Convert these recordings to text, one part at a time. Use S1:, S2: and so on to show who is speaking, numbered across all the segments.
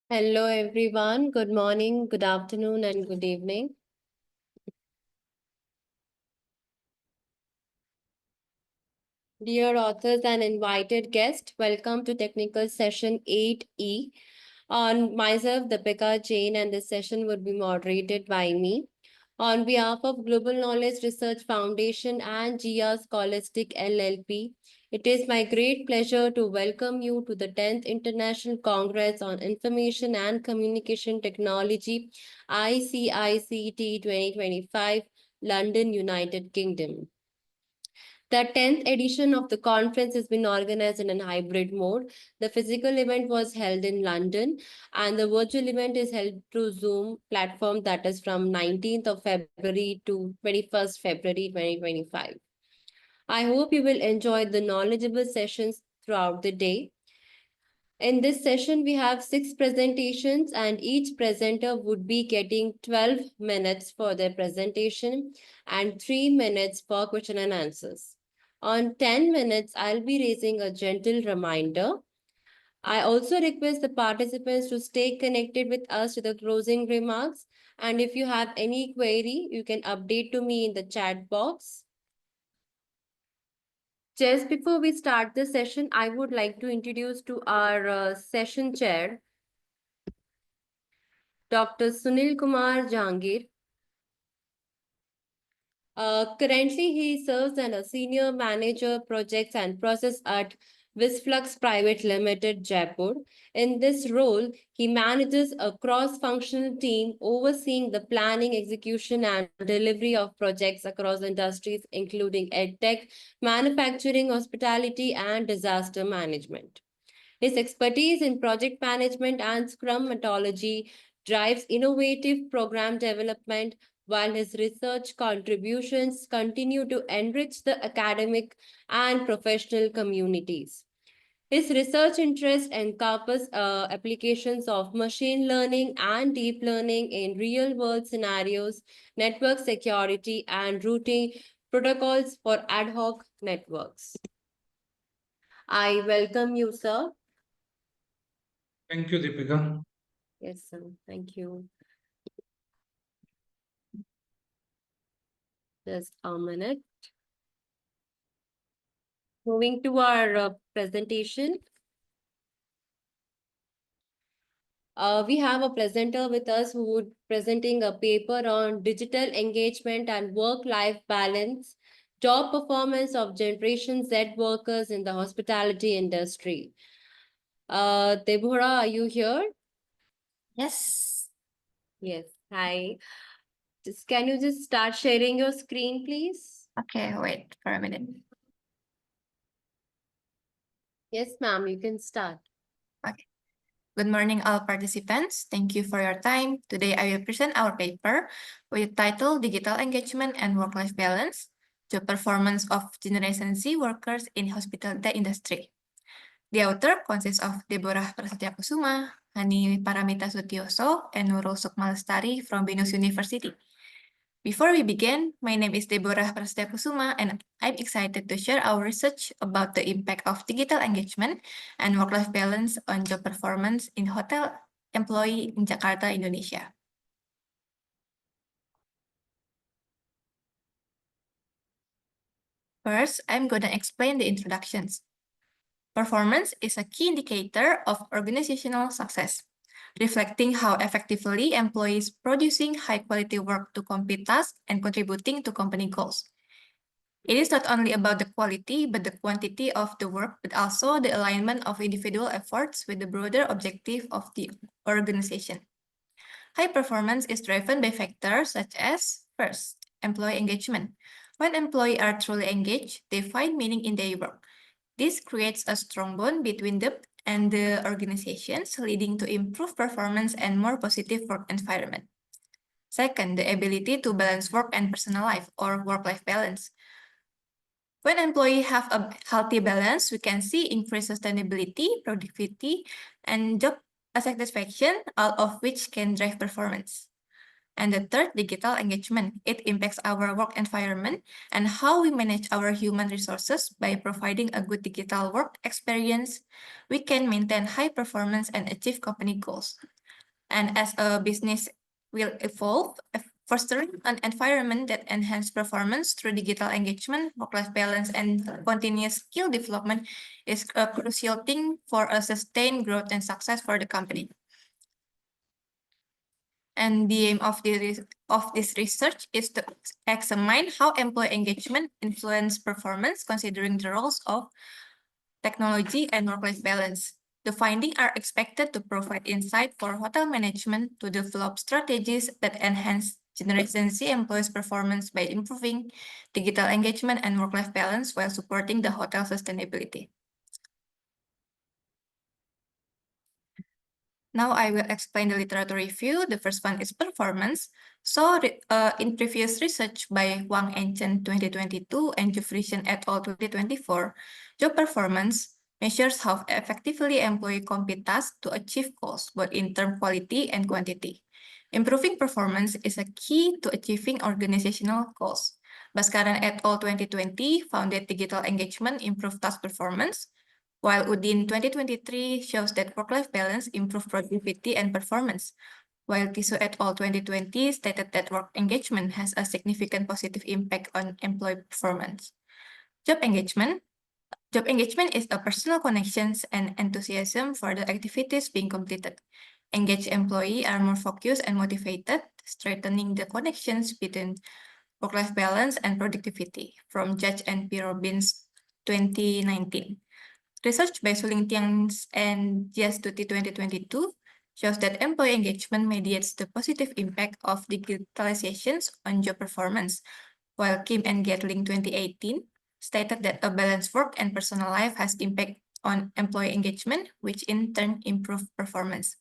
S1: Hello, everyone. Good morning, good afternoon, and good evening. Dear authors and invited guests, welcome to Technical Session 8E. On myself, Deepika Jain, and this session would be moderated by me. On behalf of Global Knowledge Research Foundation and GIA Scholastic LLP, it is my great pleasure to welcome you to the 10th International Congress on Information and Communication Technology, ICICT 2025, London, United Kingdom. The 10th edition of the conference has been organized in a hybrid mode. The physical event was held in London, and the virtual event is held through Zoom platform, that is from 19th of February to 21st February 2025. I hope you will enjoy the knowledgeable sessions throughout the day. In this session, we have 6 presentations, and each presenter would be getting 12 minutes for their presentation and 3 minutes for question and answers. On 10 minutes, I'll be raising a gentle reminder. I also request the participants to stay connected with us to the closing remarks. And if you have any query, you can update to me in the chat box. Just before we start the session, I would like to introduce to our session chair, Dr. Sunil Kumar Jahangir. Currently, he serves as a senior manager projects and process at Visflux Private Limited, Jaipur. In this role, he manages a cross-functional team overseeing the planning, execution, and delivery of projects across industries, including edtech, manufacturing, hospitality, and disaster management. His expertise in project management and Scrum methodology drives innovative program development, while his research contributions continue to enrich the academic and professional communities. His research interests encompass applications of machine learning and deep learning in real world scenarios, network security, and routing protocols for ad hoc networks. I welcome you, sir.
S2: Thank you, Deepika.
S1: Yes, sir. Thank you. Just a minute. Moving to our presentation. We have a presenter with us who would presenting a paper on digital engagement and work-life balance, job performance of Generation Z workers in the hospitality industry. Deborah, are you here?
S3: Yes.
S1: Yes. Hi. Can you just start sharing your screen, please?
S3: Okay, wait for a minute.
S1: Yes, ma'am, you can start.
S3: Okay. Good morning, all participants. Thank you for your time. Today, I will present our paper with title Digital Engagement and Work-Life Balance, the Performance of Generation Z Workers in Hospitality Industry. The author consists of Deborah Prasetyakusuma, Hani Paramita Sutioso, and Nurul Sukmalestari from Binus University. Before we begin, my name is Deborah Prasetyakusuma, and I'm excited to share our research about the impact of digital engagement and work-life balance on job performance in hotel employee in Jakarta, Indonesia. First, I'm going to explain the introductions. Performance is a key indicator of organizational success, reflecting how effectively employees producing high-quality work to complete tasks and contributing to company goals. It is not only about the quality, but the quantity of the work, but also the alignment of individual efforts with the broader objective of the organization. High performance is driven by factors such as, first, employee engagement. When employees are truly engaged, they find meaning in their work. This creates a strong bond between them and the organizations, leading to improved performance and more positive work environment. Second, the ability to balance work and personal life, or work-life balance. When employees have a healthy balance, we can see increased sustainability, productivity, and job satisfaction, all of which can drive performance. And the third, digital engagement. It impacts our work environment and how we manage our human resources. By providing a good digital work experience, we can maintain high performance and achieve company goals. And as a business will evolve, fostering an environment that enhances performance through digital engagement, work-life balance, and continuous skill development is a crucial thing for a sustained growth and success for the company. And the aim of this research is to examine how employee engagement influence performance, considering the roles of technology and work-life balance. The findings are expected to provide insight for hotel management to develop strategies that enhance Generation Z employees' performance by improving digital engagement and work-life balance while supporting the hotel sustainability. Now I will explain the literature review. The first one is performance. So in previous research by Wang and Chen 2022 and Jufrison et al. 2024, job performance measures how effectively employees complete tasks to achieve goals, both in term quality and quantity. Improving performance is a key to achieving organizational goals. Bhaskaran et al. 2020 found that digital engagement improved task performance, while Udin 2023 shows that work-life balance improved productivity and performance, while Tiso et al. 2020 stated that work engagement has a significant positive impact on employee performance. Job engagement. Job engagement is a personal connections and enthusiasm for the activities being completed. Engaged employees are more focused and motivated, strengthening the connections between work-life balance and productivity, from Judge and P. Robbins 2019. Research by Suling Tiangs and Jias Tuti 2022 shows that employee engagement mediates the positive impact of digitalizations on job performance, while Kim and Gatling 2018 stated that a balanced work and personal life has impact on employee engagement, which in turn improve performance.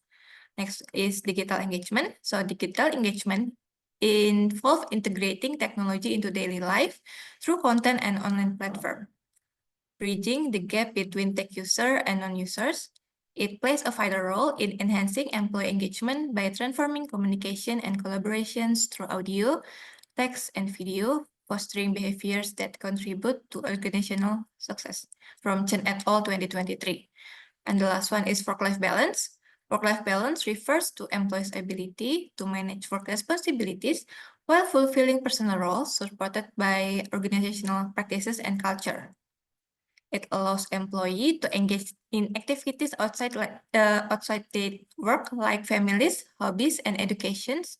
S3: Next is digital engagement. So digital engagement involves integrating technology into daily life through content and online platform. Bridging the gap between tech user and non-users, it plays a vital role in enhancing employee engagement by transforming communication and collaborations through audio, text, and video, fostering behaviors that contribute to organizational success, from Chen et al. 2023. And the last one is work-life balance. Work-life balance refers to employees' ability to manage work responsibilities while fulfilling personal roles supported by organizational practices and culture. It allows employees to engage in activities outside their work, like families, hobbies, and educations,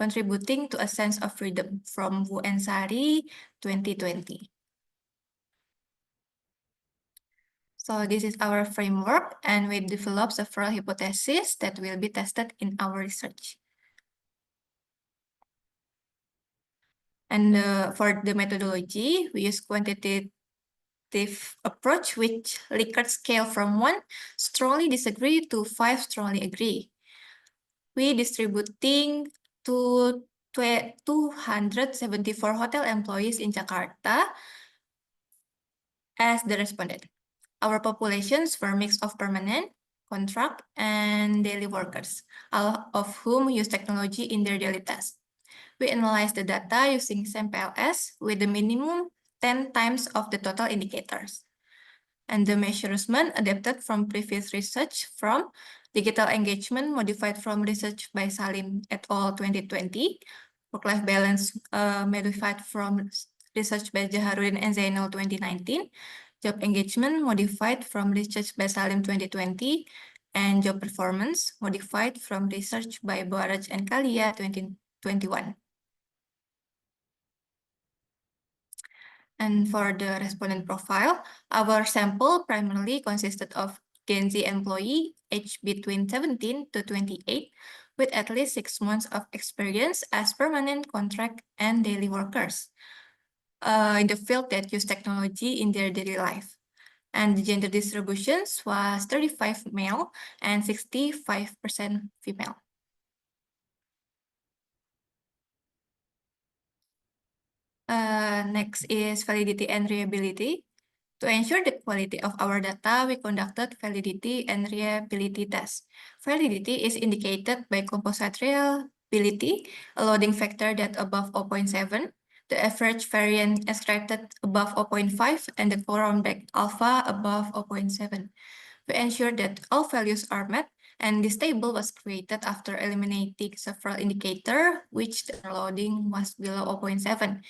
S3: contributing to a sense of freedom, from Wu and Sari 2020. So this is our framework, and we developed several hypotheses that will be tested in our research. And for the methodology, we use quantitative approach, which Likert scale from 1 strongly disagree to 5 strongly agree. We distributing to 274 hotel employees in Jakarta as the respondent. Our populations were a mix of permanent, contract, and daily workers, all of whom use technology in their daily tasks. We analyzed the data using SAMPLS with the minimum 10 times of the total indicators. And the measurement adapted from previous research from digital engagement modified from research by Salim et al. 2020, work-life balance modified from research by Jaharuddin and Zainal 2019, job engagement modified from research by Salim 2020, and job performance modified from research by Boaraj and Kalia 2021. And for the respondent profile, our sample primarily consisted of Gen Z employee aged between 17 to 28 with at least 6 months of experience as permanent, contract, and daily workers in the field that use technology in their daily life. And the gender distributions was 35 male and 65% female. Next is validity and reliability. To ensure the quality of our data, we conducted validity and reliability tests. Validity is indicated by composite repeatability, a loading factor that above 0.7, the average variance extracted above 0.5, and the correlate alpha above 0.7. We ensure that all values are met, and this table was created after eliminating several indicators which the loading was below 0.7,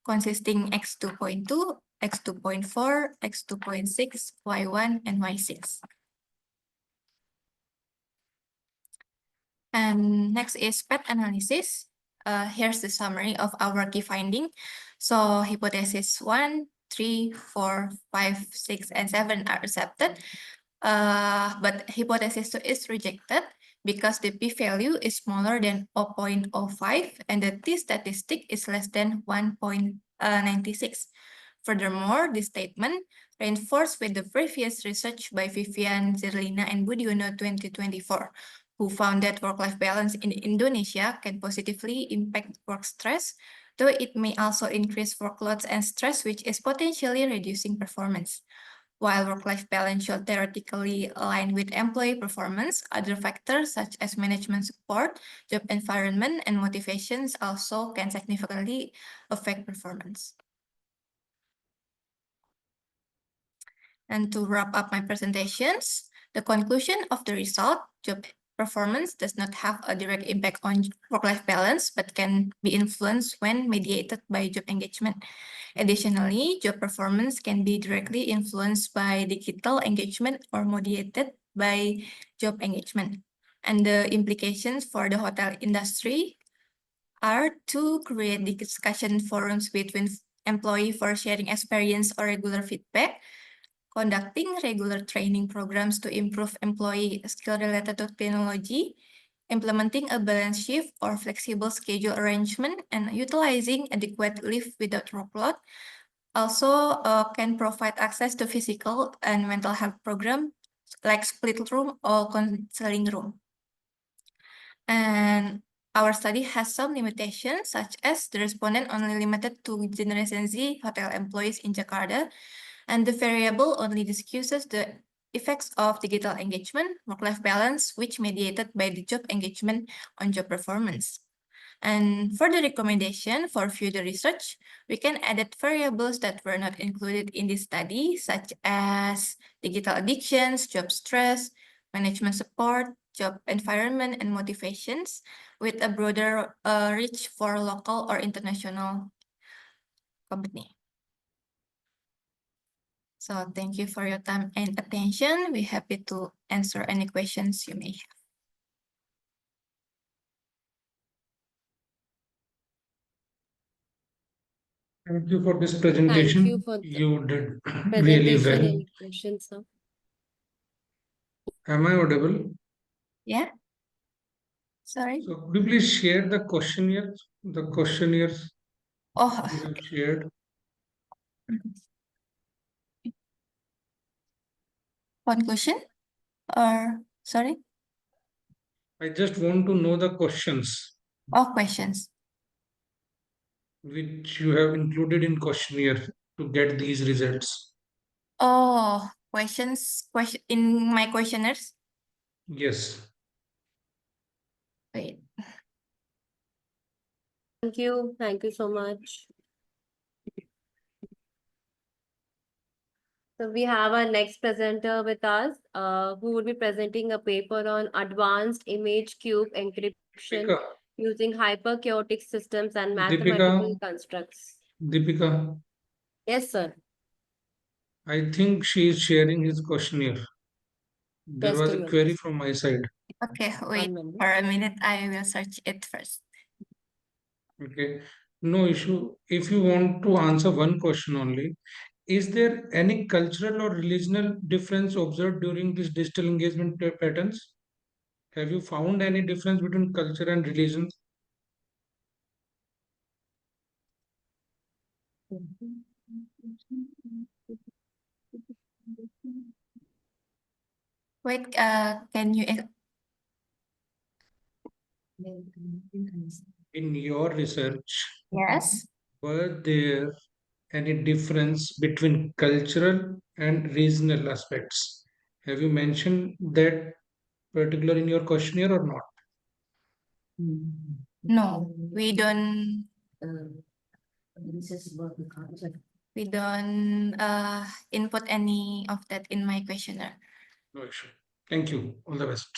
S3: consisting x2.2, x2.4, x2.6, y1, and y6. And next is PET analysis. Here's the summary of our key finding. So hypothesis 1, 3, 4, 5, 6, and 7 are accepted. But hypothesis 2 is rejected because the p-value is smaller than 0.05 and the t-statistic is less than 1.96. Furthermore, this statement reinforced with the previous research by Vivian Zerlina and Budiono 2024, who found that work-life balance in Indonesia can positively impact work stress, though it may also increase workloads and stress, which is potentially reducing performance. While work-life balance should theoretically align with employee performance, other factors such as management support, job environment, and motivations also can significantly affect performance. And to wrap up my presentations, the conclusion of the result, job performance does not have a direct impact on work-life balance, but can be influenced when mediated by job engagement. Additionally, job performance can be directly influenced by digital engagement or mediated by job engagement. And the implications for the hotel industry are to create discussion forums between employees for sharing experience or regular feedback, conducting regular training programs to improve employee skill related to technology, implementing a balanced shift or flexible schedule arrangement, and utilizing adequate leave without workload also can provide access to physical and mental health programs like split room or counseling room. And our study has some limitations, such as the respondent only limited to Generation Z hotel employees in Jakarta, and the variable only discusses the effects of digital engagement, work-life balance, which mediated by the job engagement on job performance. And for the recommendation for further research, we can add variables that were not included in this study, such as digital addictions, job stress, management support, job environment, and motivations, with a broader reach for local or international company. So thank you for your time and attention. We're happy to answer any questions you may have.
S2: Thank you for this
S1: Thank
S2: presentation.
S1: you for the
S2: You did really
S1: presentation.
S2: well.
S1: Any questions, sir?
S2: Am I audible?
S3: Yeah? Sorry?
S2: So could you please share the questionnaire, the questionnaires
S3: Oh,
S2: you have shared?
S3: conclusion or sorry?
S2: I just want to know the questions
S3: Oh, questions.
S2: which you have included in questionnaire to get these results.
S3: Oh, questions in my questionnaires.
S2: Yes.
S3: Wait.
S1: Thank you. Thank you so much. So we have our next presenter with us, who will be presenting a paper on advanced image cube encryption
S2: Deepika,
S1: using hyperchaotic systems and
S2: Deepika,
S1: mathematical constructs.
S2: Deepika,
S1: Yes, sir.
S2: I think she is sharing his questionnaire. There
S1: Just
S2: was
S1: a
S2: a
S1: minute.
S2: query from my side.
S3: Okay, wait
S1: 1 minute.
S3: for a minute. I will search it first.
S2: Okay. No issue. If you want to answer one question only, is there any cultural or religional difference observed during this digital engagement patterns? Have you found any difference between culture and religion?
S3: Wait, can you
S2: In your research,
S3: yes?
S2: were there any difference between cultural and regional aspects? Have you mentioned that particular in your questionnaire or not?
S3: No, we don't input any of that in my questionnaire.
S2: No issue. Thank you. All the best.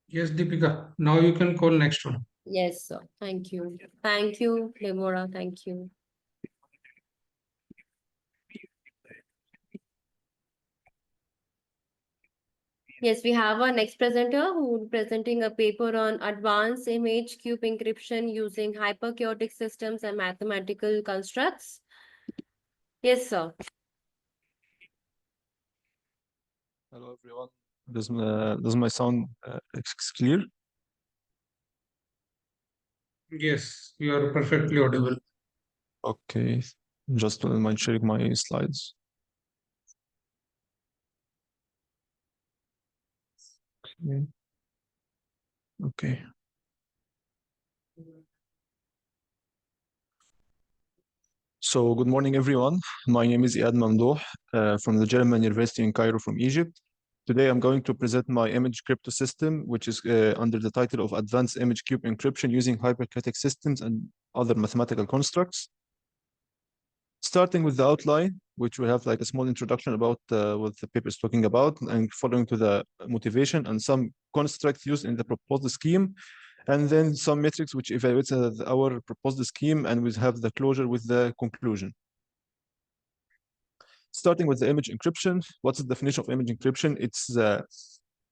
S2: Yes, Deepika. Now you can call next one.
S1: Yes, sir. Thank you. Thank you, Demora. Thank you. Yes, we have our next presenter who will be presenting a paper on advanced image cube encryption using hyperchaotic systems and mathematical constructs. Yes, sir.
S4: Hello everyone. Does my sound clear?
S2: Yes, you are perfectly audible.
S4: Okay. Just don't mind sharing my slides. Okay. Okay. So good morning everyone. My name is Iyad Mamdouh from the German University in Cairo from Egypt. Today I'm going to present my image crypto system, which is under the title of Advanced Image Cube Encryption using Hyperchaotic Systems and Other Mathematical Constructs. Starting with the outline, which will have like a small introduction about what the paper is talking about, and following to the motivation and some constructs used in the proposed scheme, and then some metrics which evaluates our proposed scheme, and we have the closure with the conclusion. Starting with the image encryption, what's the definition of image encryption? It's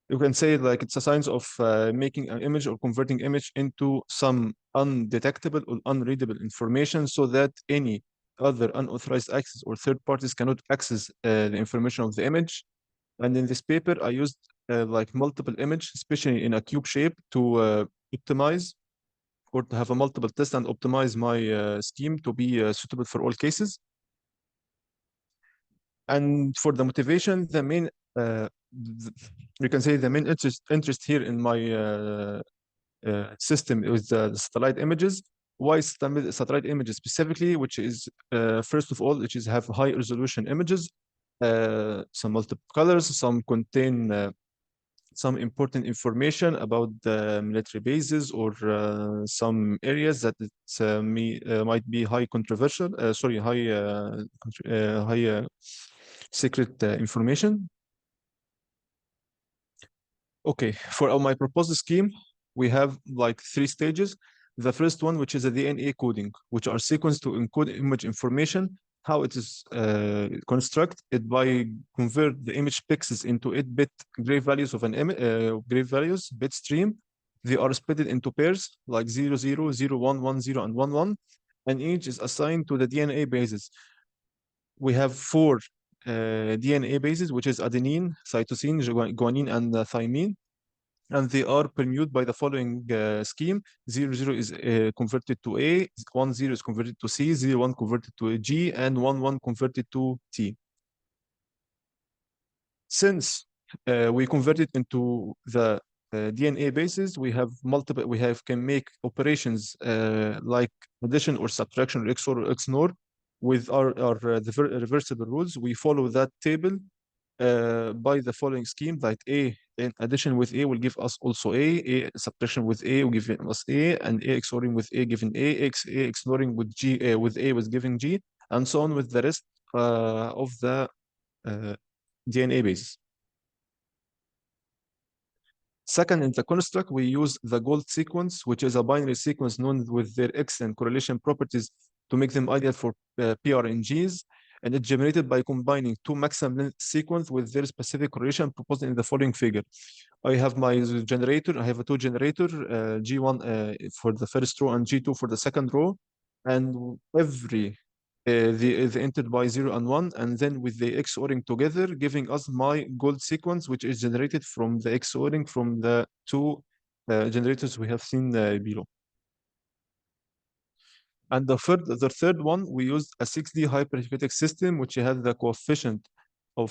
S4: you can say like it's a science of making an image or converting image into some undetectable or unreadable information so that any other unauthorized access or third parties cannot access the information of the image. And in this paper, I used like multiple images, especially in a cube shape, to optimize or to have a multiple test and optimize my scheme to be suitable for all cases. And for the motivation, the main you can say the main interest here in my system is the satellite images. Why satellite images specifically? Which is first of all, which is have high resolution images, some multiple colors, some contain some important information about the military bases or some areas that it's, might be high controversial. Sorry, high secret information. Okay, for my proposed scheme, we have like 3 stages. The first one, which is a DNA coding, which are sequence to encode image information, how it is constructed by convert the image pixels into 8-bit gray values of an image, gray values, bit stream. They are split into pairs like 0, 0, 0, 1, 1, 0, and 1, 1, and each is assigned to the DNA bases. We have 4 DNA bases, which is adenine, cytosine, guanine, and thymine. And they are permuted by the following scheme. 0, 0 is converted to A, 1, 0 is converted to C, 0, 1 converted to G, and 1, 1 converted to T. Since we convert it into the DNA bases, we have multiple, can make operations like addition or subtraction or XOR or XNOR with our reversible rules. We follow that table by the following scheme, that A in addition with A will give us also A subtraction with A will give us A, and A XORing with A given A XORing with G with A was giving G, and so on with the rest of the DNA bases. Second, in the construct, we use the gold sequence, which is a binary sequence known with their excellent correlation properties to make them ideal for PRNGs. And it's generated by combining 2 maximum length sequence with their specific correlation proposed in the following figure. I have my generator. I have a 2 generator, G1 for the first row and G2 for the second row. And every the entered by 0 and 1, and then with the XORing together, giving us my gold sequence, which is generated from the XORing from the 2 generators we have seen below. And the third one, we used a 6D hyperchaotic system, which has the coefficient of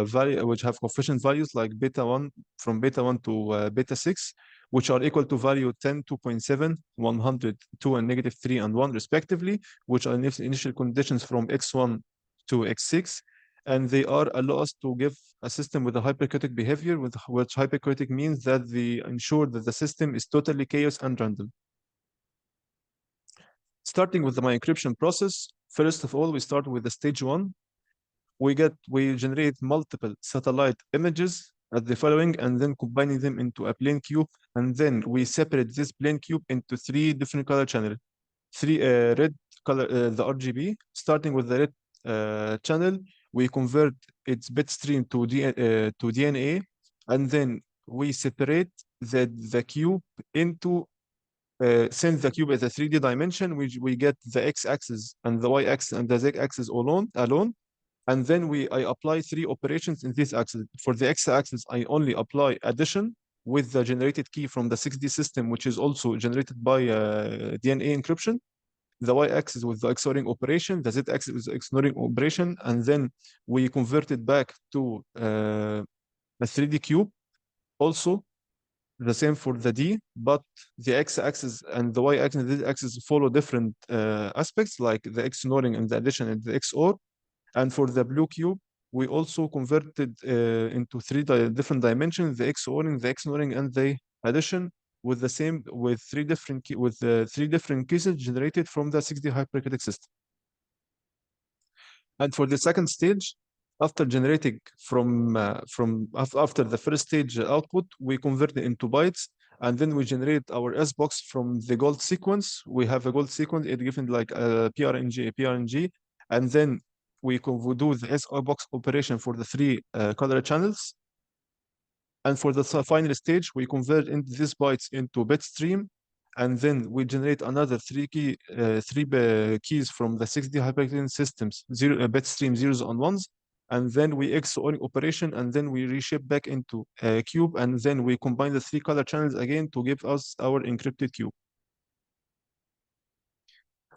S4: value, which have coefficient values like beta 1 from beta 1 to beta 6, which are equal to value 10, 2.7, 100, 2, and -3 and 1 respectively, which are initial conditions from x1 to x6. and they are allow us to give a system with a hyperchaotic behavior, with which hyperchaotic means that they ensure that the system is totally chaos and random. Starting with my encryption process, first of all, we start with the stage 1. We generate multiple satellite images at the following, and then combining them into a plane cube, and then we separate this plane cube into 3 different color channels. Red color, the RGB. Starting with the red channel, we convert its bit stream to DNA, and then we separate the cube into since the cube is a 3D dimension, we get the x-axis and the y-axis and the z-axis alone, and then I apply 3 operations in this axis. For the x-axis, I only apply addition with the generated key from the 6D system, which is also generated by DNA encryption. The y-axis with the XORing operation, the z-axis with the XORing operation, and then we convert it back to a 3D cube. Also, the same for the D, but the x-axis and the y-axis and the z-axis follow different aspects, like the XORing and the addition and the XOR. And for the blue cube, we also converted into 3 different dimensions: the XORing, and the addition, with 3 different cases generated from the 6D hyperchaotic system. And for the second stage, after generating after the first stage output, we convert it into bytes, and then we generate our S box from the gold sequence. We have a gold sequence, it given like a PRNG, and then we do the S box operation for the 3 color channels. And for the final stage, we convert these bytes into bit stream, and then we generate another 3 keys from the 6D hyperchaotic systems, bit stream zeros and ones, and then we XOR operation, and then we reshape back into a cube, and then we combine the 3 color channels again to give us our encrypted cube.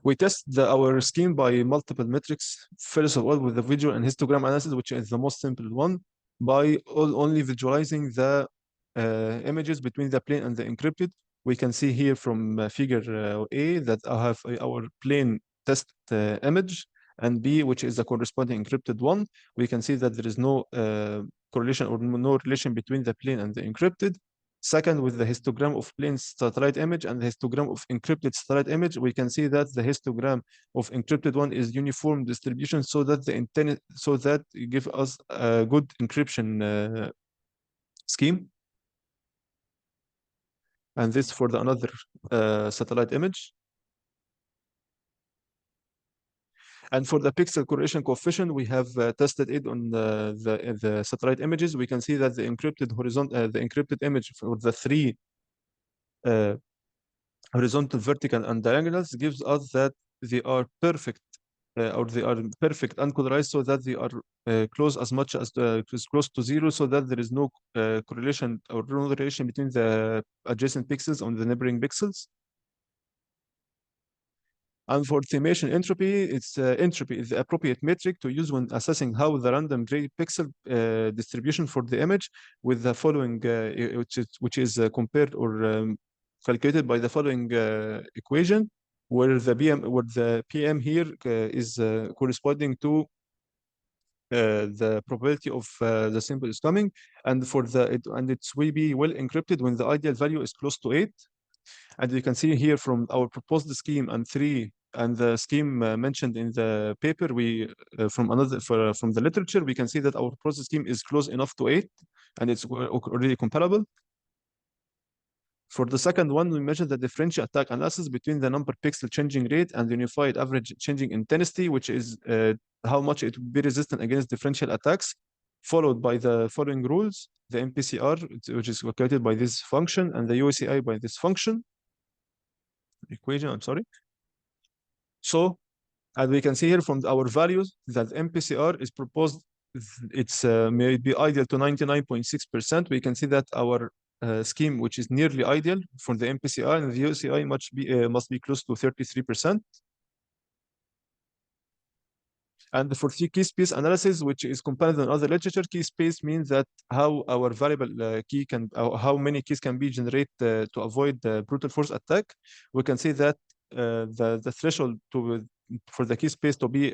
S4: We test our scheme by multiple metrics. First of all, with the visual and histogram analysis, which is the most simple one, by only visualizing the images between the plane and the encrypted. We can see here from figure A that I have our plane test image, and B, which is the corresponding encrypted one. We can see that there is no correlation or no relation between the plane and the encrypted. Second, with the histogram of plane satellite image and the histogram of encrypted satellite image, we can see that the histogram of encrypted one is uniform distribution, so that it gives us a good encryption scheme. And this for the another satellite image. And for the pixel correlation coefficient, we have tested it on the satellite images. We can see that the encrypted image for the 3 horizontal, vertical, and diagonals gives us that they are perfect, or they are perfect uncolorized, so that they are close as much as close to 0, so that there is no correlation or no relation between the adjacent pixels on the neighboring pixels. And for themation entropy, entropy is the appropriate metric to use when assessing how the random gray pixel distribution for the image with the following, which is compared or calculated by the following equation, where the PM here is corresponding to the probability of the symbol is coming, and it will be well encrypted when the ideal value is close to 8. And you can see here from our proposed scheme and the scheme mentioned in the paper, from the literature, we can see that our proposed scheme is close enough to 8, and it's already comparable. For the second one, we measure the differential attack analysis between the number pixel changing rate and the unified average changing intensity, which is how much it will be resistant against differential attacks, followed by the following rules: the MPCR, which is calculated by this function, and the UCI by this function equation. I'm sorry. So, as we can see here from our values, that MPCR is proposed. It's may be ideal to 99.6%. We can see that our scheme, which is nearly ideal for the MPCR, and the UCI must be close to 33%. And for key space analysis, which is compared with other literature, key space means that how our variable key how many keys can be generated to avoid the brutal force attack. We can see that the threshold for the key space to be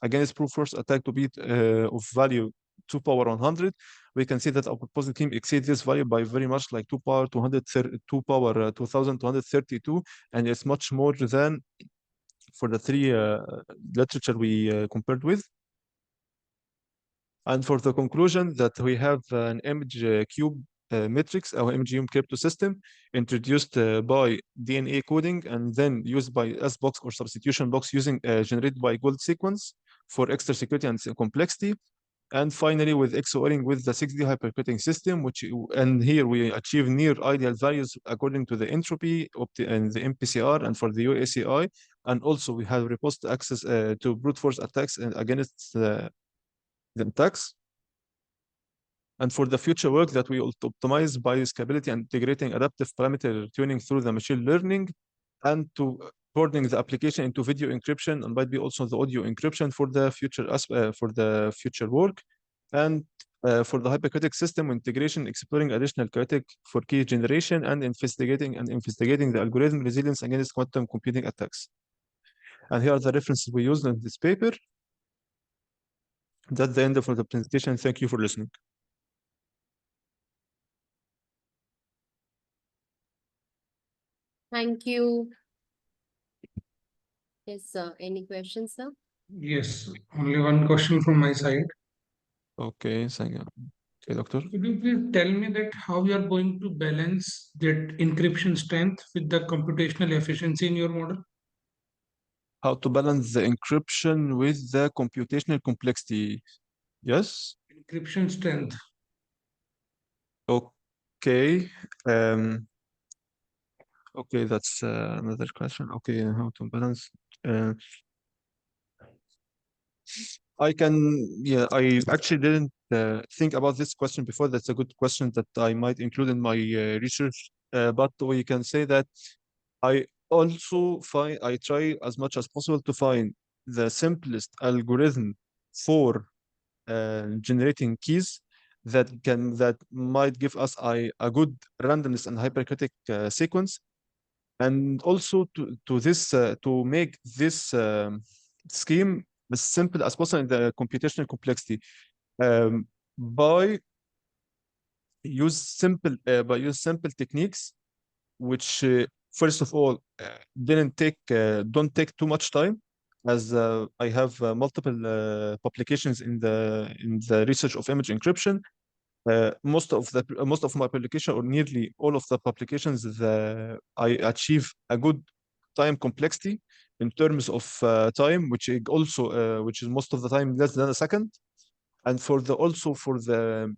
S4: against brute force attack to be of value 2 power 100, we can see that our proposed scheme exceeds this value by very much, like 2 power 230, 2 power 2232, and it's much more than for the three literature we compared with. And for the conclusion that we have an image cube matrix or MGM crypto system introduced by DNA coding and then used by S-box or substitution box using generated by gold sequence for extra security and complexity. And finally, with XORing with the 6D hypercritical system, and here we achieve near ideal values according to the entropy and the MPCR and for the UACI. And also we have robust access to brute force attacks against the attacks. And for the future work that we will optimize by scalability and integrating adaptive parameter tuning through the machine learning and to porting the application into video encryption and might be also the audio encryption for the future work. And for the hypercritic system integration, exploring additional critic for key generation and investigating the algorithm resilience against quantum computing attacks. And here are the references we used in this paper. That's the end of the presentation. Thank you for listening.
S1: Thank you. Yes, sir. Any questions, sir?
S2: Yes, only one question from my side.
S4: Okay, thank you. Okay, doctor.
S2: Could you please tell me that how you are going to balance that encryption strength with the computational efficiency in your model?
S4: How to balance the encryption with the computational complexity? Yes.
S2: Encryption strength.
S4: Okay. Okay, that's another question. Okay, how to balance? Yeah, I actually didn't think about this question before. That's a good question that I might include in my research. But we can say that I I try as much as possible to find the simplest algorithm for generating keys that might give us a good randomness and hypercritic sequence, and also to make this scheme as simple as possible in the computational complexity um, by use simple techniques which first of all don't take too much time, as I have multiple publications in the research of image encryption. Most of my publication, or nearly all of the publications, I achieve a good time complexity in terms of time, which is most of the time less than a second. And for the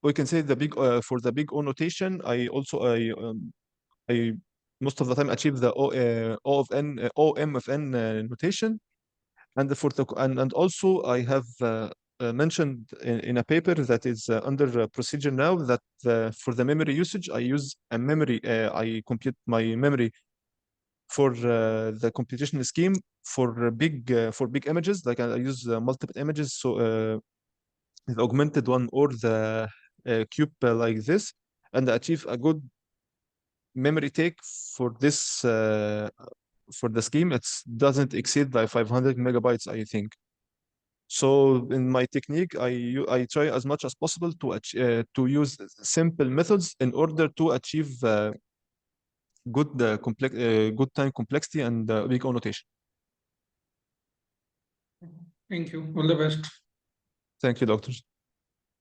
S4: we can say the big for the big O notation, I most of the time achieve the O of n OM of n notation. And also I have mentioned in a paper that is under procedure now that for the memory usage, I use a memory. I compute my memory for the computation scheme for big images. Like I use multiple images, so the augmented one or the cube like this, and achieve a good memory take for this for the scheme. It doesn't exceed by 500 megabytes, I think. So in my technique, I try as much as possible to use simple methods in order to achieve good time complexity and big O notation.
S2: Thank you. All the best.
S4: Thank you, doctors.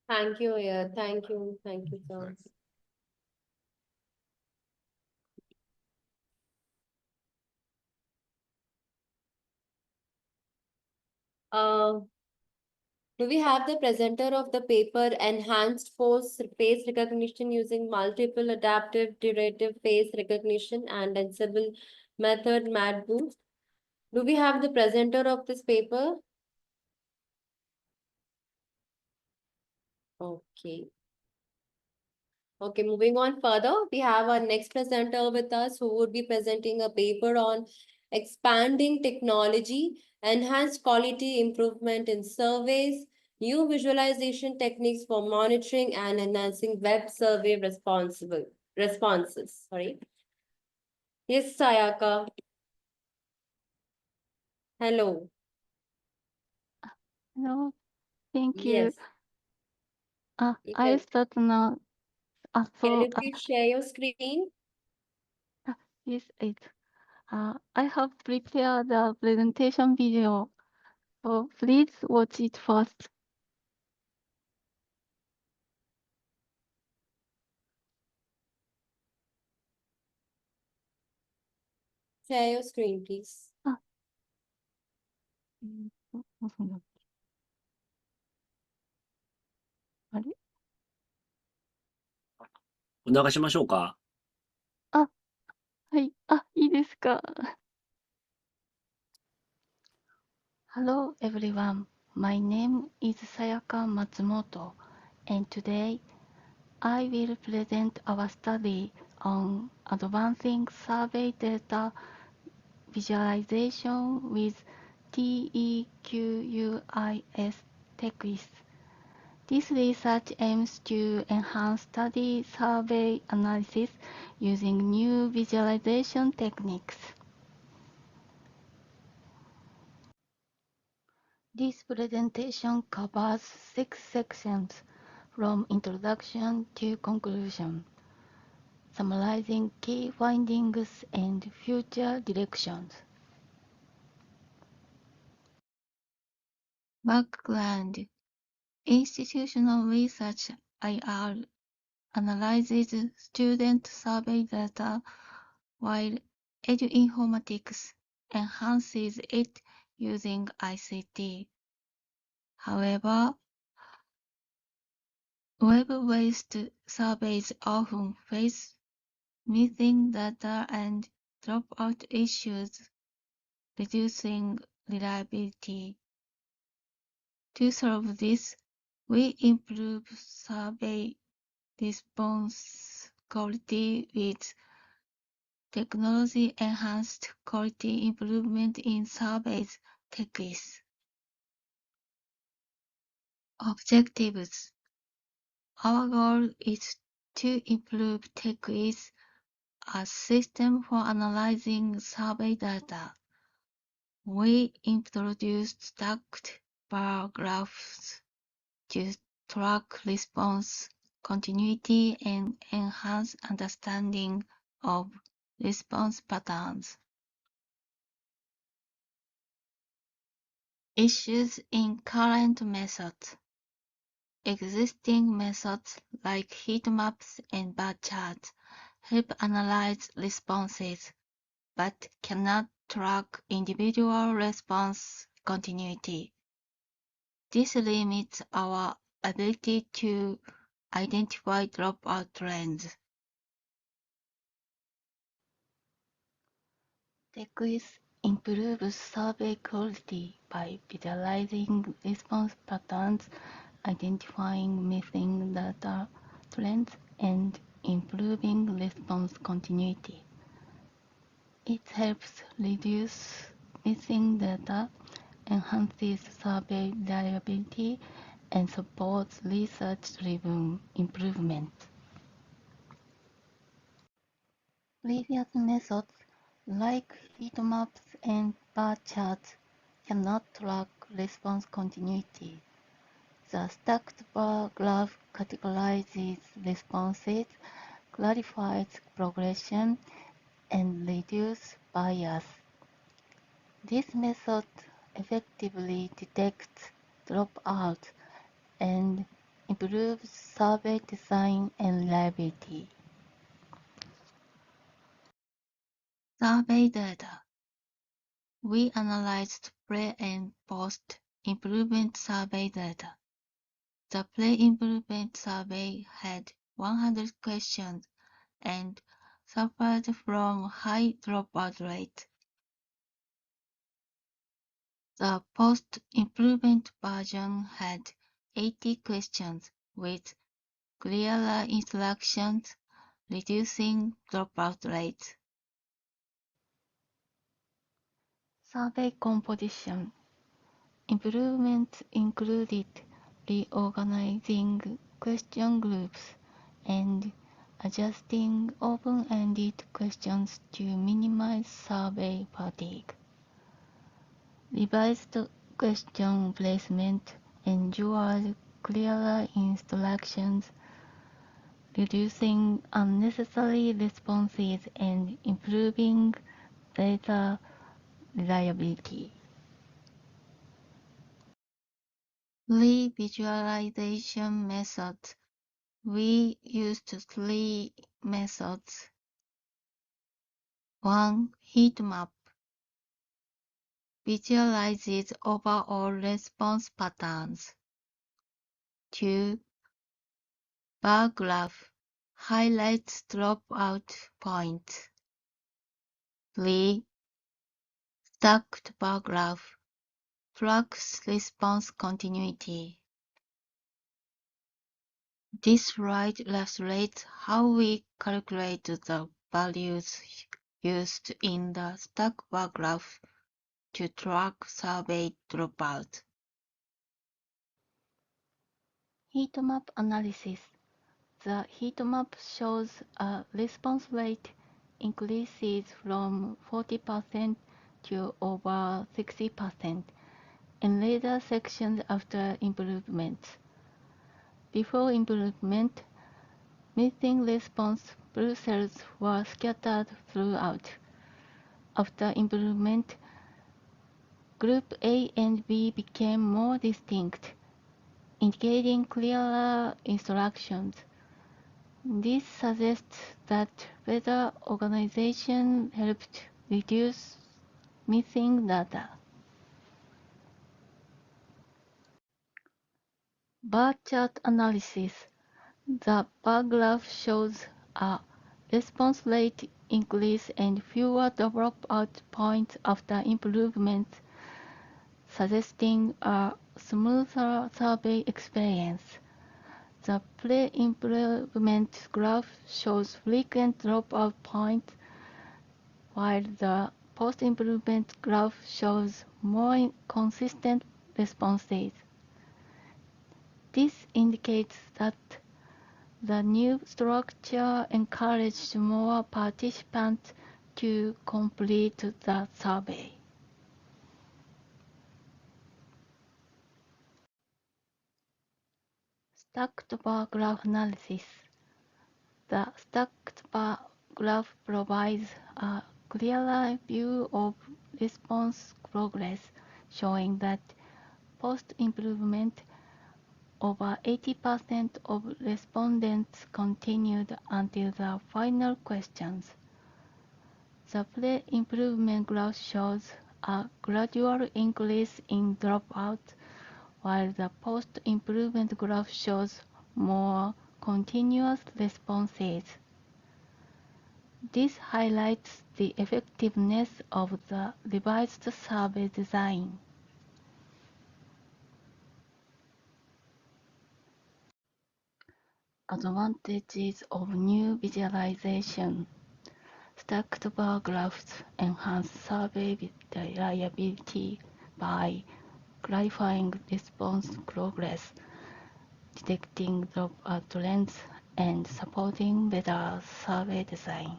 S1: Thank you, yeah. Thank you. Thank you, sir. Do we have the presenter of the paper Enhanced Face Recognition using Multiple Adaptive Derivative Face Recognition and Ansible Method MATBoost? Do we have the presenter of this paper? Okay. Okay, moving on further, we have our next presenter with us who would be presenting a paper on expanding technology, enhanced quality improvement in surveys, new visualization techniques for monitoring and enhancing web survey responses. Sorry. Yes, Sayaka. Hello.
S5: No, thank you.
S1: Yes, you
S5: I'll
S1: can.
S5: start now.
S1: Can
S5: So,
S1: you please share your screen?
S5: yes, I have prepared a presentation video. So please watch it first.
S1: Share your screen, please.
S5: どうすんだっけあれ
S6: お流しましょうか。
S5: はい。いいですか Hello everyone. My name is Sayaka Matsumoto, and today I will present our study on advancing survey data visualization with TEQUIS TEQUIS. This research aims to enhance study survey analysis using new visualization techniques. This presentation covers 6 sections from introduction to conclusion, summarizing key findings and future directions. Background: institutional research IR analyzes student survey data, while eduinformatics enhances it using ICT. However, web-based surveys often face missing data and dropout issues, reducing reliability. To solve this, we improve survey response quality with technology-enhanced quality improvement in surveys techniques. Objectives: our goal is to improve techniques, a system for analyzing survey data. We introduced stacked bar graphs to track response continuity and enhance understanding of response patterns. Issues in current methods. Existing methods like heat maps and bar charts help analyze responses, but cannot track individual response continuity. This limits our ability to identify dropout trends. TechWiz improves survey quality by visualizing response patterns, identifying missing data trends, and improving response continuity. It helps reduce missing data, enhances survey reliability, and supports research-driven improvement. Previous methods, like heat maps and bar charts, cannot track response continuity. The stacked bar graph categorizes responses, clarifies progression, and reduces bias. This method effectively detects dropouts and improves survey design and reliability. Survey data. We analyzed pre- and post-improvement survey data. The pre-improvement survey had 100 questions and suffered from high dropout rate. The post-improvement version had 80 questions with clearer instructions, reducing dropout rates. Survey composition. Improvements included reorganizing question groups and adjusting open-ended questions to minimize survey fatigue. Revised question placement ensures clearer instructions, reducing unnecessary responses and improving data reliability. Pre-visualization methods. We used three methods. 1. Heat map visualizes overall response patterns. 2. Bar graph highlights dropout points. 3. Stacked bar graph tracks response continuity. This slide illustrates how we calculate the values used in the stack bar graph to track survey dropout. Heat map analysis. The heat map shows a response rate increases from 40% to over 60% in later sections after improvements. Before improvement, missing response blue cells were scattered throughout. After improvement, group A and B became more distinct, indicating clearer instructions. This suggests that better organization helped reduce missing data. Bar chart analysis. The bar graph shows a response rate increase and fewer dropout points after improvements, suggesting a smoother survey experience. The pre-improvement graph shows frequent dropout points, while the post-improvement graph shows more consistent responses. This indicates that the new structure encouraged more participants to complete the survey. Stacked bar graph analysis. The stacked bar graph provides a clearer view of response progress, showing that post-improvement, over 80% of respondents continued until the final questions. The pre-improvement graph shows a gradual increase in dropout, while the post-improvement graph shows more continuous responses. This highlights the effectiveness of the revised survey design. Advantages of new visualization. Stacked bar graphs enhance survey reliability by clarifying response progress, detecting dropout trends, and supporting better survey design.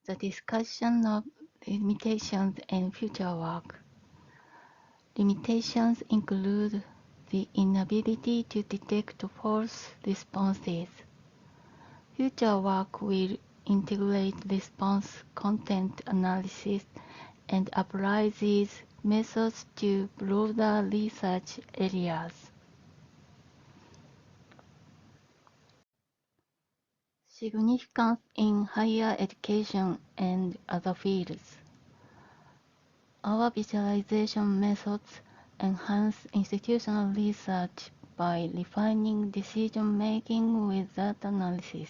S5: The discussion of limitations and future work. Limitations include the inability to detect false responses. Future work will integrate response content analysis and apply these methods to broader research areas. Significance in higher education and other fields. Our visualization methods enhance institutional research by refining decision-making with data analysis.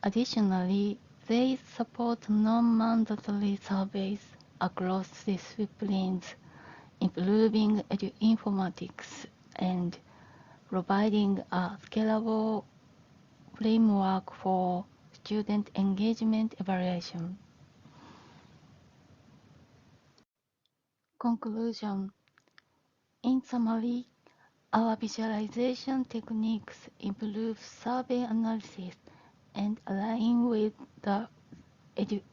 S5: Additionally, they support non-mandatory surveys across disciplines, improving informatics and providing a scalable framework for student engagement evaluation. Conclusion. In summary, our visualization techniques improve survey analysis and align with the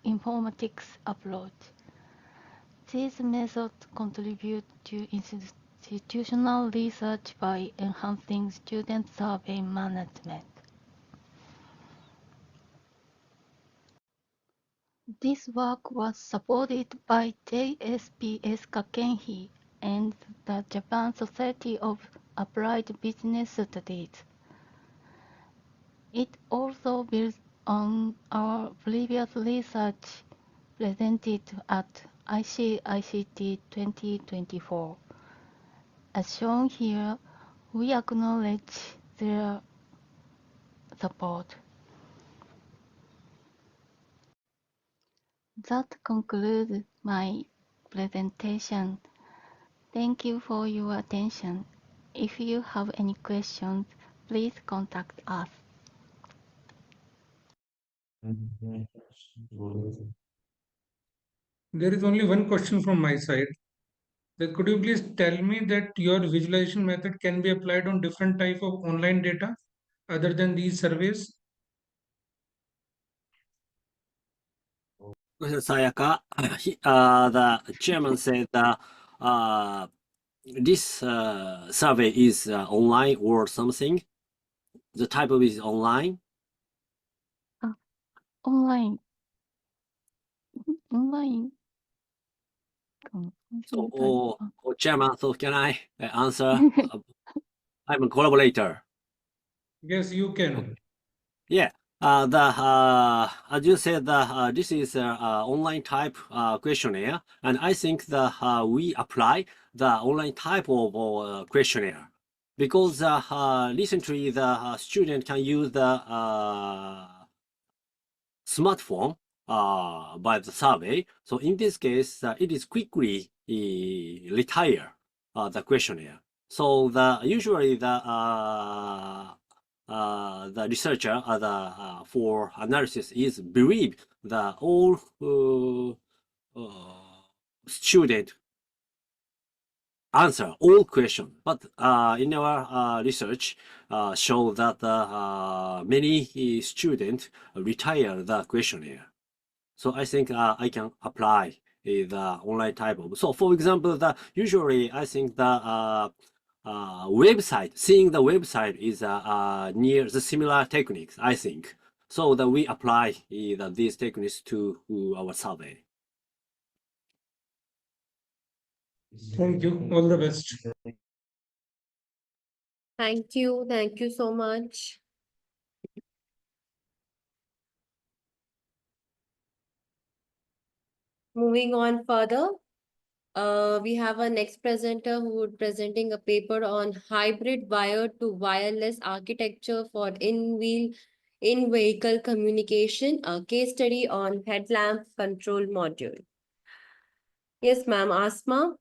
S5: informatics approach. These methods contribute to institutional research by enhancing student survey management. This work was supported by JSPS Kakenhi and the Japan Society of Applied Business Studies. It also builds on our previous research presented at ICICT 2024. As shown here, we acknowledge their support. That concludes my presentation. Thank you for your attention. If you have any questions, please contact us.
S2: There is only one question from my side. That could you please tell me that your visualization method can be applied on different type of online data other than these surveys?
S6: Sayaka, the chairman said this survey is online or something. The type of is online.
S5: Online. Online.
S6: So, chairman, so can I answer? I'm a collaborator.
S2: Yes, you can.
S6: Yeah. As you said, this is online type questionnaire, and I think we apply the online type of questionnaire because recently the student can use the smartphone by the survey. So in this case, it is quickly retire the questionnaire. So usually the researcher for analysis is believe the all student answer all question, but in our research show that many students retire the questionnaire. So I think I can apply the online type of. So for example, usually I think the website, seeing the website is near the similar techniques, I think. So that we apply these techniques to our survey.
S2: Thank you. All the best.
S1: Thank you. Thank you so much. Moving on further, we have our next presenter who would presenting a paper on hybrid wired to wireless architecture for in-vehicle communication, a case study on headlamp control module. Yes, ma'am. Asma.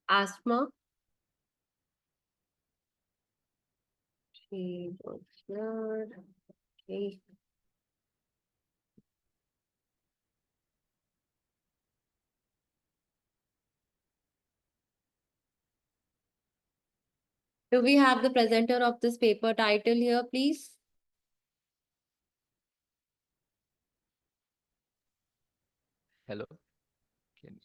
S1: Asma. She was not. Okay. Do we have the presenter of this paper title here, please?
S7: Hello. Can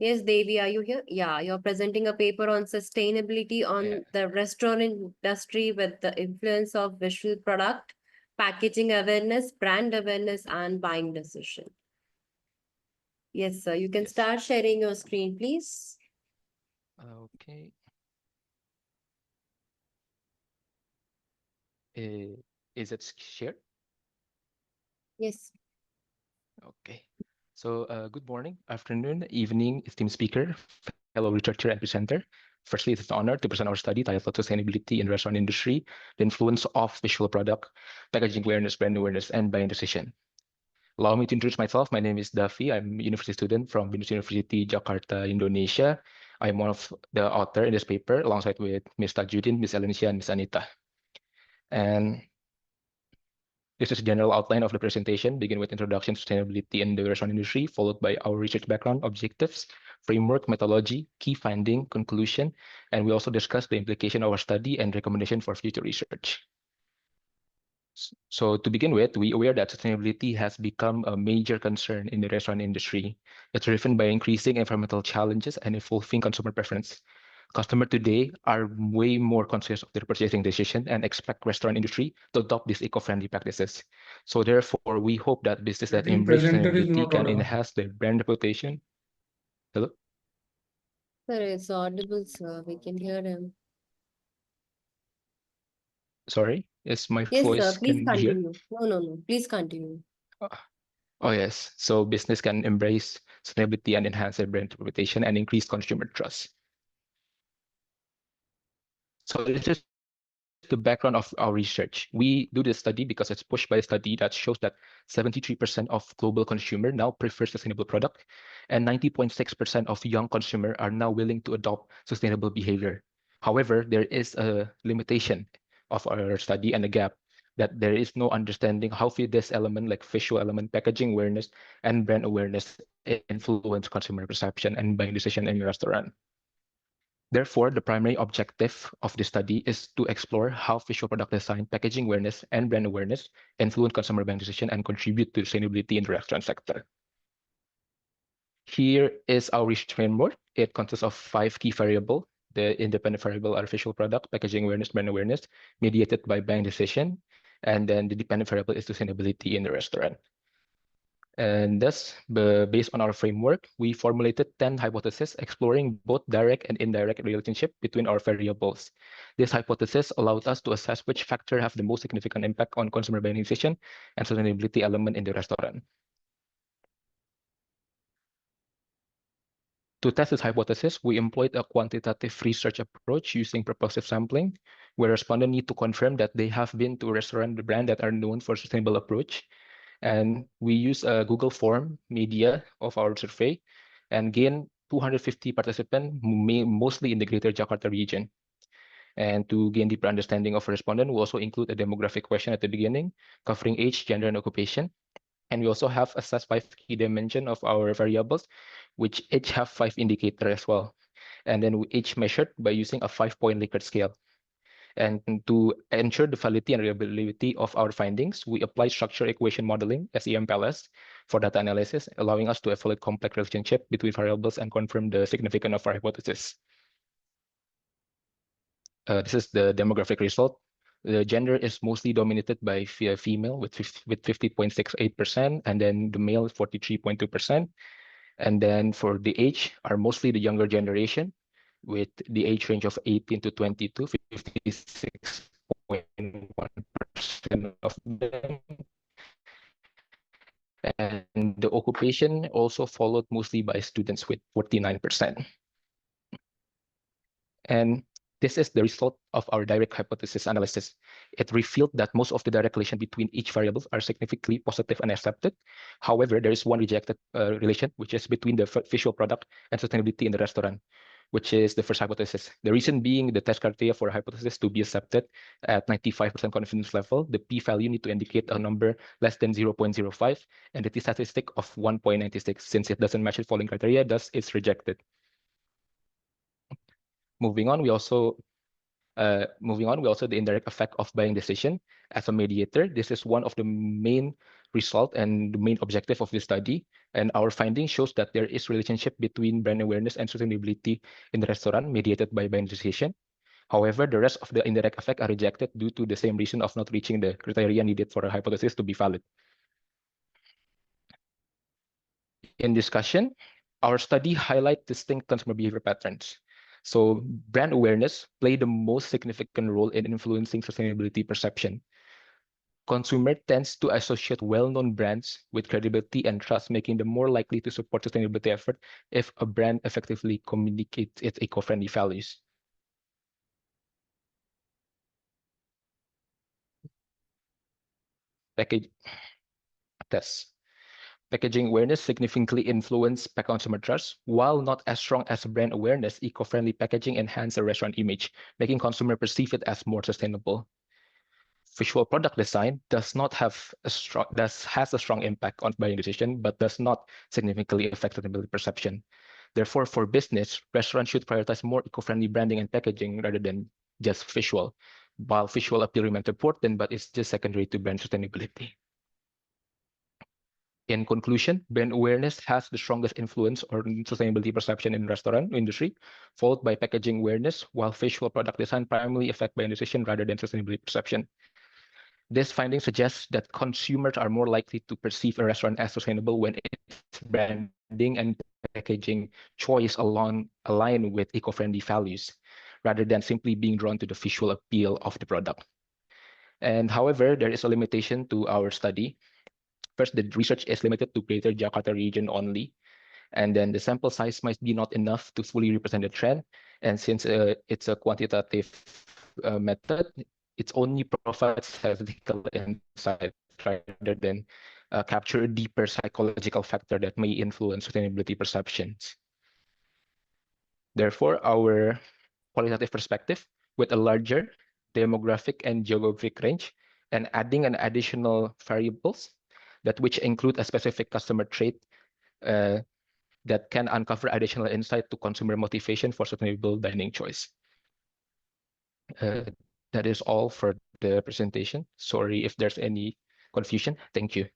S1: Yes, Devi, are you here? Yeah, you're presenting a paper on sustainability on
S7: Yeah.
S1: the restaurant industry with the influence of visual product, packaging awareness, brand awareness, and buying decision. Yes, sir. You can
S7: Yes.
S1: start sharing your screen, please.
S7: Okay. Is it shared?
S1: Yes.
S7: Okay. So, good morning, afternoon, evening, esteemed speaker, fellow researcher and presenter. Firstly, it's an honor to present our study titled Sustainability in Restaurant Industry, the Influence of Visual Product, Packaging Awareness, Brand Awareness, and Buying Decision. Allow me to introduce myself. My name is Davi. I'm a university student from University Jakarta, Indonesia. I'm one of the author in this paper alongside with Ms. Tajudin, Ms. Elencia, and Ms. Anita. And this is a general outline of the presentation, begin with introduction to sustainability in the restaurant industry, followed by our research background, objectives, framework, methodology, key finding, conclusion, and we also discuss the implication of our study and recommendation for future research. So to begin with, we are aware that sustainability has become a major concern in the restaurant industry. It's driven by increasing environmental challenges and evolving consumer preference. Customers today are way more conscious of their purchasing decision and expect restaurant industry to adopt these eco-friendly practices. So therefore, we hope that business
S2: I
S7: that
S2: think
S7: embrace
S2: presenter is
S7: sustainability
S2: not
S7: can
S2: audible.
S7: enhance their brand reputation. Hello?
S1: Sir, it's audible, sir. We can hear him.
S7: Sorry, is my
S1: Yes, sir.
S7: voice
S1: Please
S7: can be heard?
S1: continue. No. Please continue.
S7: Oh yes, so business can embrace sustainability and enhance their brand reputation and increase consumer trust. So this is the background of our research. We do this study because it's pushed by a study that shows that 73% of global consumer now prefer sustainable product, and 90.6% of young consumer are now willing to adopt sustainable behavior. However, there is a limitation of our study and a gap that there is no understanding how this element like visual element, packaging awareness, and brand awareness influence consumer perception and buying decision in your restaurant. Therefore, the primary objective of the study is to explore how visual product design, packaging awareness, and brand awareness influence consumer buying decision and contribute to sustainability in the restaurant sector. Here is our research framework. It consists of 5 key variables. The independent variable are visual product, packaging awareness, brand awareness, mediated by buying decision. And then the dependent variable is sustainability in the restaurant. And thus, based on our framework, we formulated 10 hypotheses exploring both direct and indirect relationship between our variables. This hypothesis allowed us to assess which factor have the most significant impact on consumer buying decision and sustainability element in the restaurant. To test this hypothesis, we employed a quantitative research approach using purposive sampling, where respondents need to confirm that they have been to a restaurant brand that are known for sustainable approach. And we use a Google form media of our survey and gain 250 participants, mostly in the greater Jakarta region. And to gain deeper understanding of a respondent, we also include a demographic question at the beginning, covering age, gender, and occupation. And we also have assessed 5 key dimensions of our variables, which each have 5 indicators as well. And then we each measured by using a 5-point Likert scale. And to ensure the validity and reliability of our findings, we apply structure equation modeling, SEMPLS, for data analysis, allowing us to evaluate complex relationship between variables and confirm the significance of our hypothesis. This is the demographic result. The gender is mostly dominated by female with 50.68%, and then the male is 43.2%. And then for the age are mostly the younger generation, with the age range of 18 to 22, 56.1% of them. And the occupation also followed mostly by students with 49%. And this is the result of our direct hypothesis analysis. It revealed that most of the direct relation between each variables are significantly positive and accepted. However, there is one rejected relation, which is between the visual product and sustainability in the restaurant, which is the first hypothesis. The reason being the test criteria for a hypothesis to be accepted at 95% confidence level, the p-value need to indicate a number less than 0.05 and the t-statistic of 1.96. Since it doesn't match the following criteria, thus it's rejected. Moving on, we also the indirect effect of buying decision as a mediator. This is one of the main result and the main objective of this study. And our finding shows that there is relationship between brand awareness and sustainability in the restaurant mediated by buying decision. However, the rest of the indirect effect are rejected due to the same reason of not reaching the criteria needed for a hypothesis to be valid. In discussion, our study highlight distinct consumer behavior patterns. So brand awareness played the most significant role in influencing sustainability perception. Consumer tends to associate well-known brands with credibility and trust, making them more likely to support sustainability effort if a brand effectively communicates its eco-friendly values. Package test. Packaging awareness significantly influenced consumer trust. While not as strong as brand awareness, eco-friendly packaging enhances a restaurant image, making consumer perceive it as more sustainable. Visual product design has a strong impact on buying decision, but does not significantly affect sustainability perception. Therefore, for business, restaurants should prioritize more eco-friendly branding and packaging rather than just visual. while visual appeal remains important, but it's just secondary to brand sustainability. In conclusion, brand awareness has the strongest influence on sustainability perception in restaurant industry, followed by packaging awareness, while visual product design primarily affect brand decision rather than sustainability perception. This finding suggests that consumers are more likely to perceive a restaurant as sustainable when its branding and packaging choice align with eco-friendly values, rather than simply being drawn to the visual appeal of the product. And however, there is a limitation to our study. First, the research is limited to Greater Jakarta region only, and then the sample size might be not enough to fully represent the trend. And since it's a quantitative method, it only provides statistical insight rather than capture a deeper psychological factor that may influence sustainability perceptions. Therefore, our qualitative perspective with a larger demographic and geographic range and adding an additional variables that which include a specific customer trait that can uncover additional insight to consumer motivation for sustainable dining choice. That is all for the presentation. Sorry if there's any confusion. Thank you.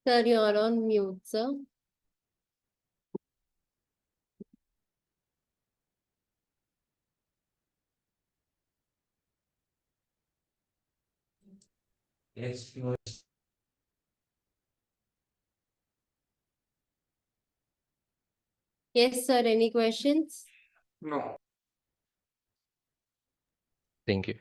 S1: Sir, you're on mute, sir.
S2: Yes.
S1: Yes, sir. Any questions?
S2: No.
S7: Thank you.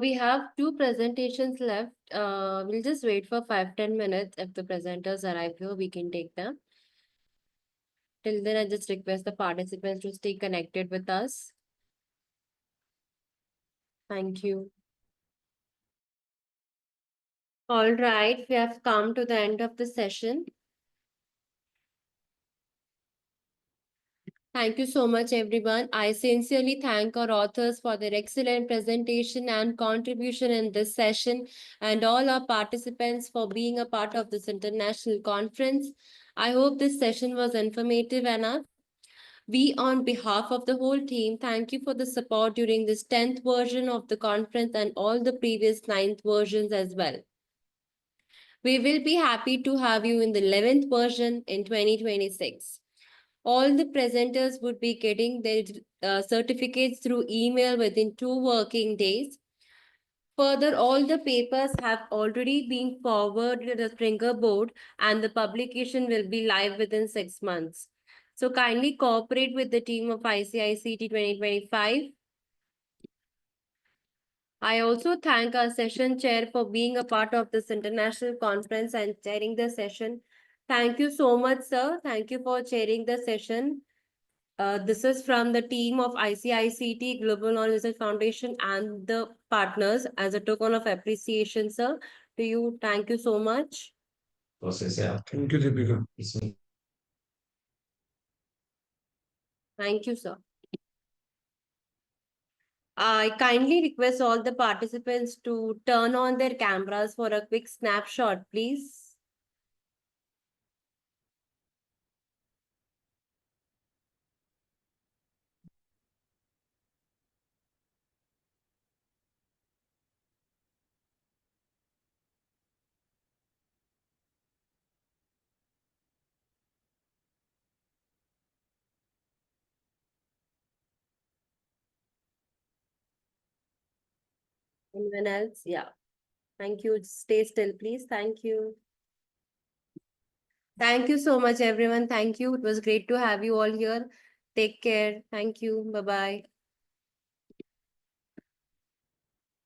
S1: We have two presentations left. We'll just wait for 5-10 minutes. If the presenters arrive here, we can take them. Till then, I just request the participants to stay connected with us. Thank you. All right, we have come to the end of the session. Thank you so much, everyone. I sincerely thank our authors for their excellent presentation and contribution in this session, and all our participants for being a part of this international conference. I hope this session was informative enough. We, on behalf of the whole team, thank you for the support during this 10th version of the conference and all the previous 9th versions as well. We will be happy to have you in the 11th version in 2026. All the presenters would be getting their certificates through email within 2 working days. Further, all the papers have already been forwarded to the Springer board and the publication will be live within 6 months. So kindly cooperate with the team of ICICT 2025. I also thank our session chair for being a part of this international conference and chairing the session. Thank you so much, sir. Thank you for chairing the session. This is from the team of ICICT Global Knowledge Research Foundation and the partners as a token of appreciation, sir. To you, thank you so much.
S2: Thank you, Deepika.
S1: Thank you, sir. I kindly request all the participants to turn on their cameras for a quick snapshot, please. Anyone else? Yeah. Thank you. Stay still, please. Thank you. Thank you so much, everyone. Thank you. It was great to have you all here. Take care. Thank you. Bye-bye.